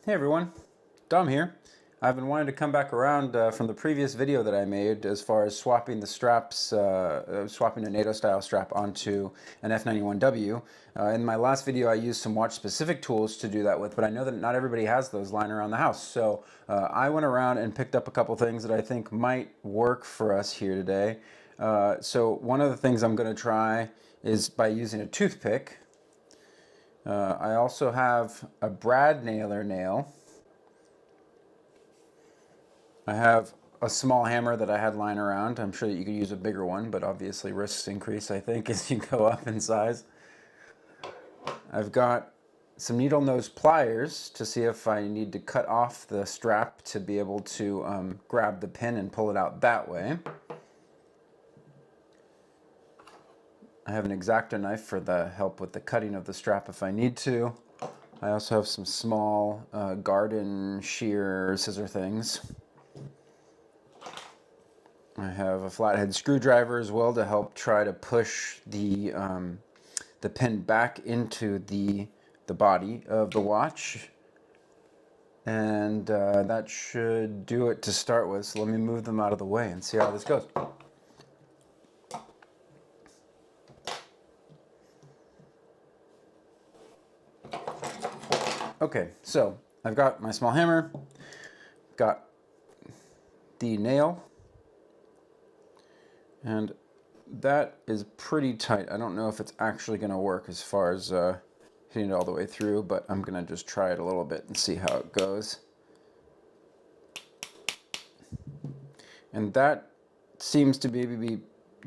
Hey everyone, Dom here. I've been wanting to come back around from the previous video that I made as far as swapping the straps, swapping a NATO-style strap onto an F91W. In my last video I used some watch-specific tools to do that with, but I know that not everybody has those lying around the house. So I went around and picked up a couple things that I think might work for us here today. So one of the things I'm going to try is by using a toothpick. I also have a brad nailer nail. I have a small hammer that I had lying around. I'm sure that you could use a bigger one, but obviously risks increase, I think, as you go up in size. I've got some needle nose pliers to see if I need to cut off the strap to be able to grab the pin and pull it out that way. I have an X-acto knife for the help with the cutting of the strap if I need to. I also have some small garden shear scissor things. I have a flathead screwdriver as well to help try to push the pin back into the body of the watch. And that should do it to start with. So let me move them out of the way and see how this goes. Okay, so I've got my small hammer, got the nail, and that is pretty tight. I don't know if it's actually going to work as far as hitting it all the way through, but I'm going to just try it a little bit and see how it goes. And that seems to maybe be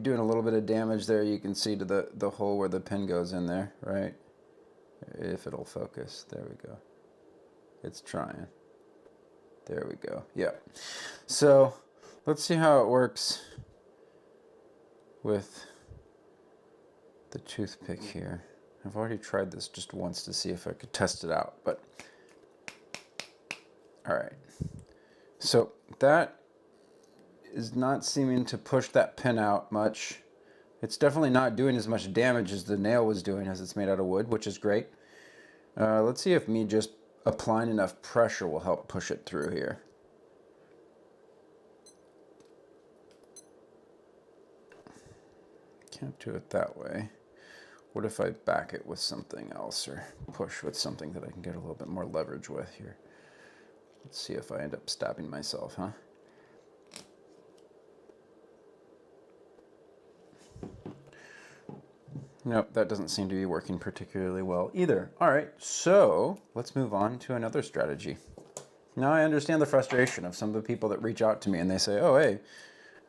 doing a little bit of damage there. You can see to the hole where the pin goes in there, right? If it'll focus. There we go. It's trying. There we go. Yeah. So let's see how it works with the toothpick here. I've already tried this just once to see if I could test it out, but all right. So that is not seeming to push that pin out much. It's definitely not doing as much damage as the nail was doing, as it's made out of wood, which is great. Let's see if me just applying enough pressure will help push it through here. Can't do it that way. What if I back it with something else or push with something that I can get a little bit more leverage with here? Let's see if I end up stabbing myself, huh? Nope, that doesn't seem to be working particularly well either. All right, so let's move on to another strategy. Now I understand the frustration of some of the people that reach out to me and they say, oh, hey,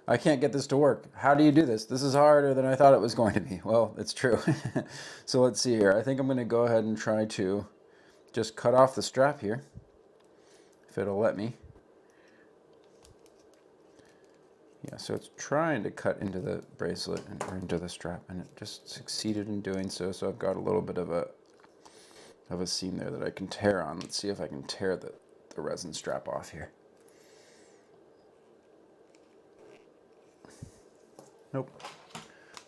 I can't get this to work. How do you do this? This is harder than I thought it was going to be. Well, it's true. So let's see here. I think I'm going to go ahead and try to just cut off the strap here, if it'll let me. Yeah, so it's trying to cut into the bracelet or into the strap, and it just succeeded in doing so. So I've got a little bit of a seam there that I can tear on. Let's see if I can tear the resin strap off here. Nope.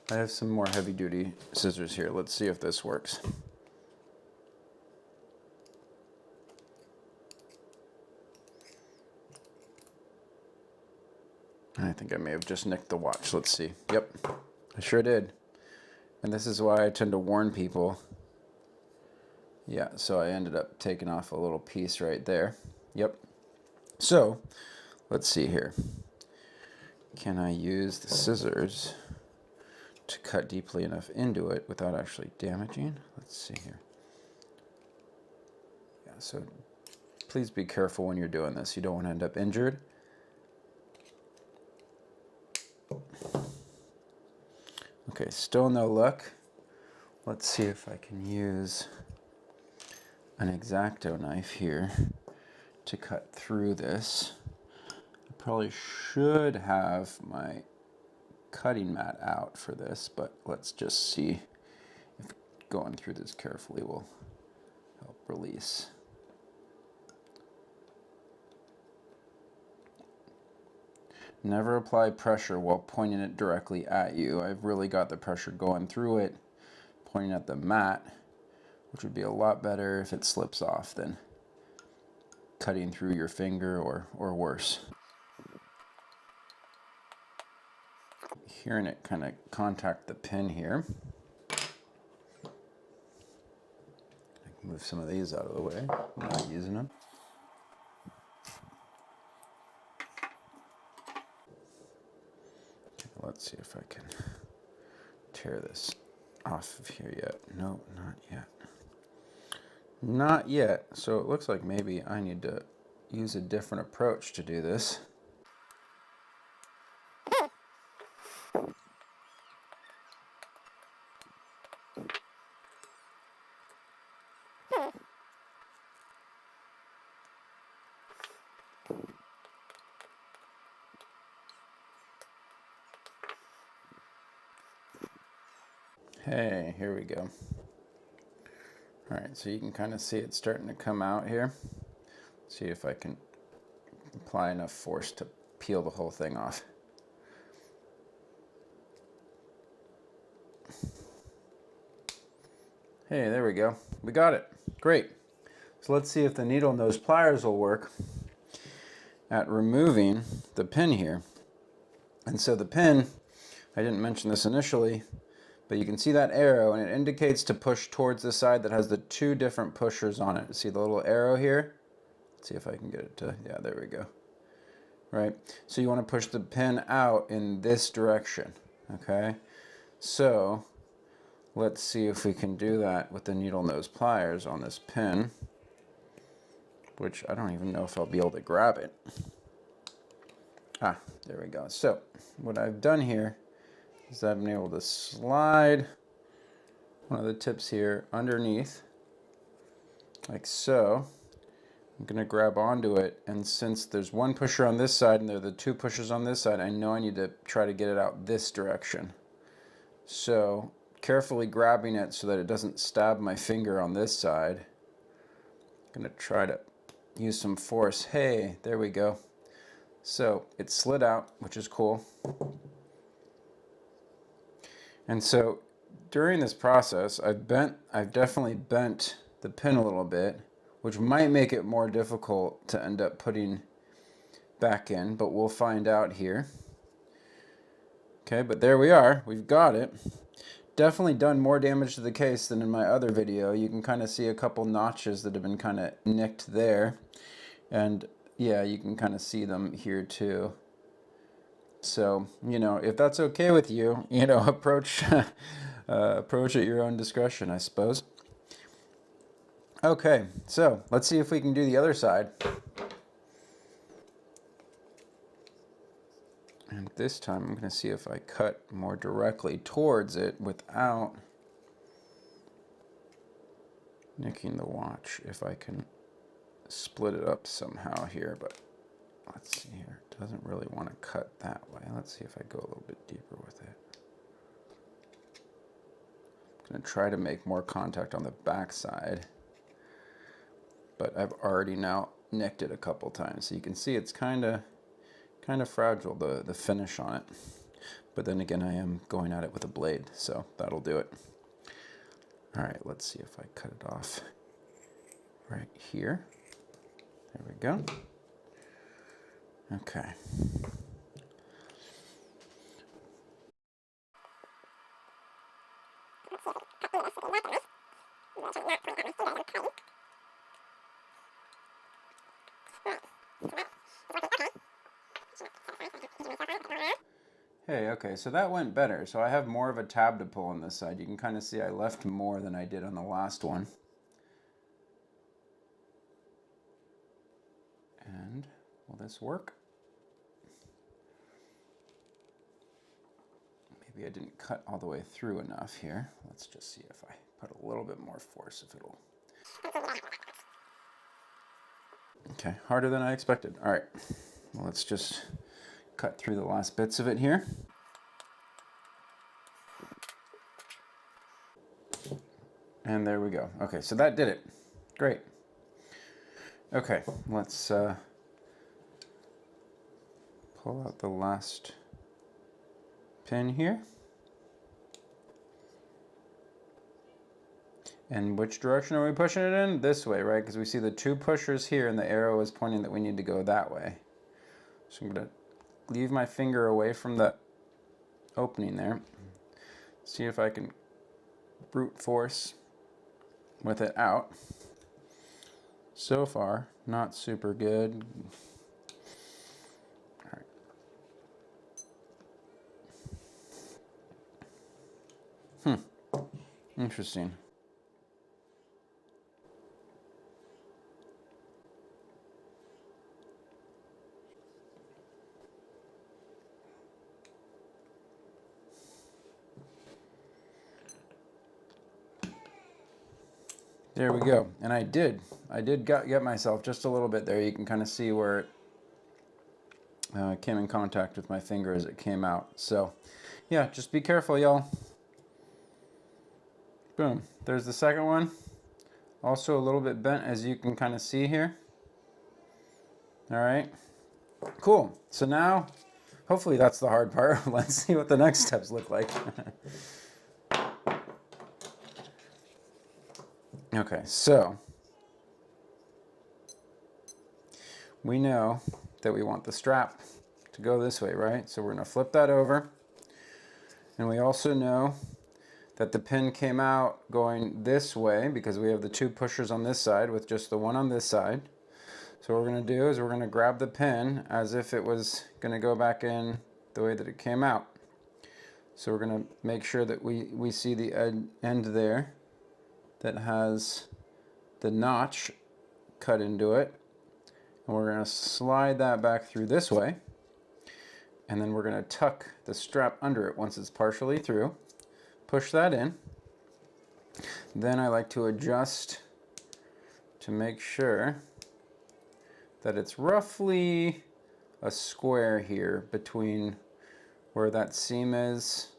I have some more heavy-duty scissors here. Let's see if this works. I think I may have just nicked the watch. Let's see. Yep, I sure did. And this is why I tend to warn people. Yeah, so I ended up taking off a little piece right there. Yep. So, let's see here. Can I use the scissors to cut deeply enough into it without actually damaging? Let's see here. Yeah, so please be careful when you're doing this. You don't want to end up injured. Okay, still no luck. Let's see if I can use an X-acto knife here to cut through this. I probably should have my cutting mat out for this, but let's just see if going through this carefully will help release. Never apply pressure while pointing it directly at you. I've really got the pressure going through it, pointing at the mat, which would be a lot better if it slips off than cutting through your finger or worse. Hearing it kind of contact the pin here. I can move some of these out of the way. I'm not using them. Let's see if I can tear this off of here yet. No, not yet. Not yet. So it looks like maybe I need to use a different approach to do this. Hey, here we go. All right, so you can kind of see it starting to come out here. See if I can apply enough force to peel the whole thing off. Hey, there we go. We got it. Great. So let's see if the needle nose pliers will work at removing the pin here. And so the pin, I didn't mention this initially, but you can see that arrow, and it indicates to push towards the side that has the two different pushers on it. See the little arrow here? Let's see if I can get it to, yeah, there we go. Right, so you want to push the pin out in this direction, okay? So let's see if we can do that with the needle nose pliers on this pin, which I don't even know if I'll be able to grab it. Ah, there we go. So what I've done here is I've been able to slide one of the tips here underneath, like so. I'm going to grab onto it, and since there's one pusher on this side and there are the two pushers on this side, I know I need to try to get it out this direction. So carefully grabbing it so that it doesn't stab my finger on this side. I'm going to try to use some force. Hey, there we go. So it slid out, which is cool. And so during this process, I've definitely bent the pin a little bit, which might make it more difficult to end up putting back in, but we'll find out here. Okay, but there we are. We've got it. Definitely done more damage to the case than in my other video. You can kind of see a couple notches that have been kind of nicked there. And yeah, you can kind of see them here too. So, you know, if that's okay with you, you know, approach at your own discretion, I suppose. Okay, so let's see if we can do the other side. And this time I'm going to see if I cut more directly towards it without nicking the watch. If I can split it up somehow here, but let's see here. It doesn't really want to cut that way. Let's see if I go a little bit deeper with it. I'm going to try to make more contact on the back side, but I've already now nicked it a couple times. So you can see it's kind of fragile, the finish on it. But then again, I am going at it with a blade, so that'll do it. All right, let's see if I cut it off right here. There we go. Okay. Hey, okay, so that went better. So I have more of a tab to pull on this side. You can kind of see I left more than I did on the last one. And will this work? Maybe I didn't cut all the way through enough here. Let's just see if I put a little bit more force, if it'll... Okay, harder than I expected. All right, well, let's just cut through the last bits of it here. And there we go. Okay, so that did it. Great. Okay, let's pull out the last pin here. And which direction are we pushing it in? This way, right? Because we see the two pushers here and the arrow is pointing that we need to go that way. So I'm going to leave my finger away from the opening there. See if I can brute force with it out. So far, not super good. All right. Interesting. There we go. And I did get myself just a little bit there. You can kind of see where it came in contact with my finger as it came out. So yeah, just be careful, y'all. Boom. There's the second one. Also a little bit bent, as you can kind of see here. All right. Cool. So now, hopefully that's the hard part. Let's see what the next steps look like. Okay, so we know that we want the strap to go this way, right? So we're going to flip that over. And we also know that the pin came out going this way because we have the two pushers on this side with just the one on this side. So what we're going to do is we're going to grab the pin as if it was going to go back in the way that it came out. So we're going to make sure that we see the end there that has the notch cut into it. And we're going to slide that back through this way. And then we're going to tuck the strap under it once it's partially through. Push that in. Then I like to adjust to make sure that it's roughly a square here between where that seam is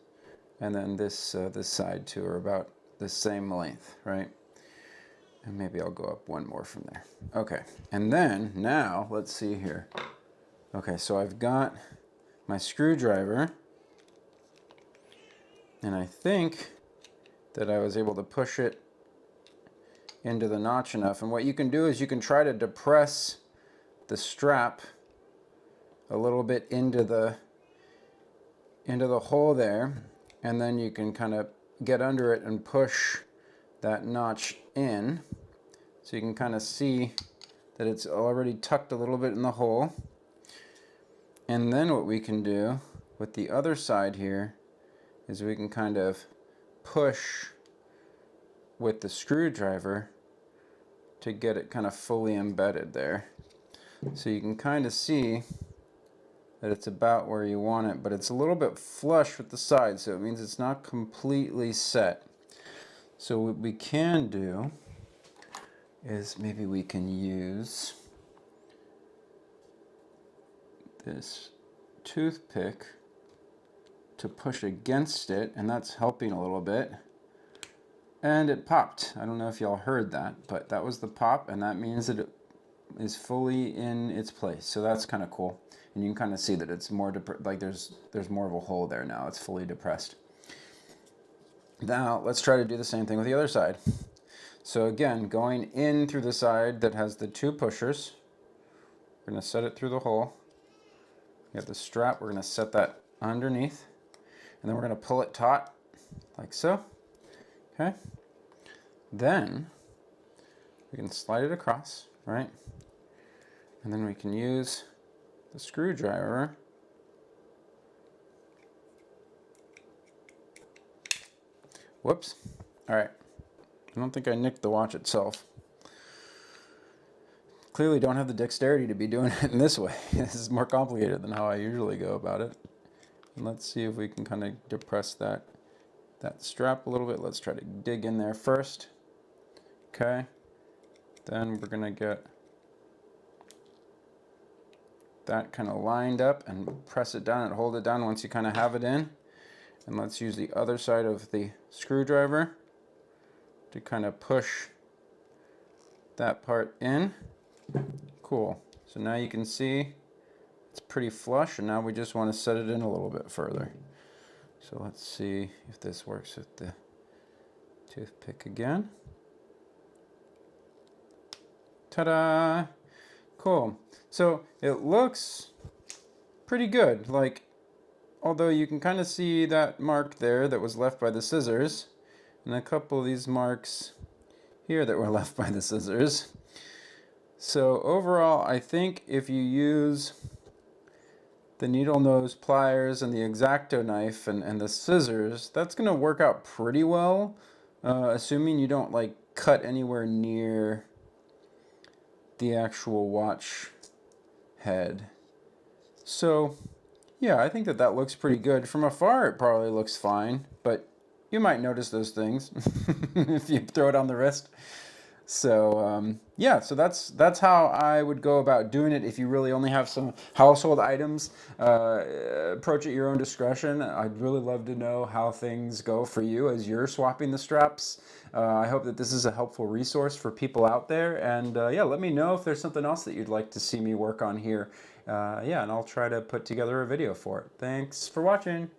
and then this side too, or about the same length, right? And maybe I'll go up one more from there. Okay, and then now let's see here. Okay, so I've got my screwdriver, and I think that I was able to push it into the notch enough. And what you can do is you can try to depress the strap a little bit into the hole there, and then you can kind of get under it and push that notch in. So you can kind of see that it's already tucked a little bit in the hole. And then what we can do with the other side here is we can kind of push with the screwdriver to get it kind of fully embedded there. So you can kind of see that it's about where you want it, but it's a little bit flush with the side, so it means it's not completely set. So what we can do is maybe we can use this toothpick to push against it, and that's helping a little bit. And it popped. I don't know if y'all heard that, but that was the pop, and that means that it is fully in its place. So that's kind of cool. And you can kind of see that it's more like there's more of a hole there now. It's fully depressed. Now let's try to do the same thing with the other side. So again, going in through the side that has the two pushers, we're going to set it through the hole. We have the strap. We're going to set that underneath, and then we're going to pull it taut like so. Okay. Then we can slide it across, right? And then we can use the screwdriver whoops. All right. I don't think I nicked the watch itself. Clearly don't have the dexterity to be doing it in this way. This is more complicated than how I usually go about it. And let's see if we can kind of depress that strap a little bit. Let's try to dig in there first. Okay. Then we're going to get that kind of lined up and press it down and hold it down once you kind of have it in. And let's use the other side of the screwdriver to kind of push that part in. Cool. So now you can see it's pretty flush, and now we just want to set it in a little bit further. So let's see if this works with the toothpick again. Ta-da! Cool. So it looks pretty good. Like, although you can kind of see that mark there that was left by the scissors, and a couple of these marks here that were left by the scissors. So overall, I think if you use the needle nose pliers and the X-acto knife and the scissors, that's going to work out pretty well, assuming you don't like cut anywhere near the actual watch head. So yeah, I think that that looks pretty good. From afar, it probably looks fine, but you might notice those things if you throw it on the wrist. So yeah, so that's how I would go about doing it if you really only have some household items. Approach at your own discretion. I'd really love to know how things go for you as you're swapping the straps. I hope that this is a helpful resource for people out there. And yeah, let me know if there's something else that you'd like to see me work on here. Yeah, and I'll try to put together a video for it. Thanks for watching.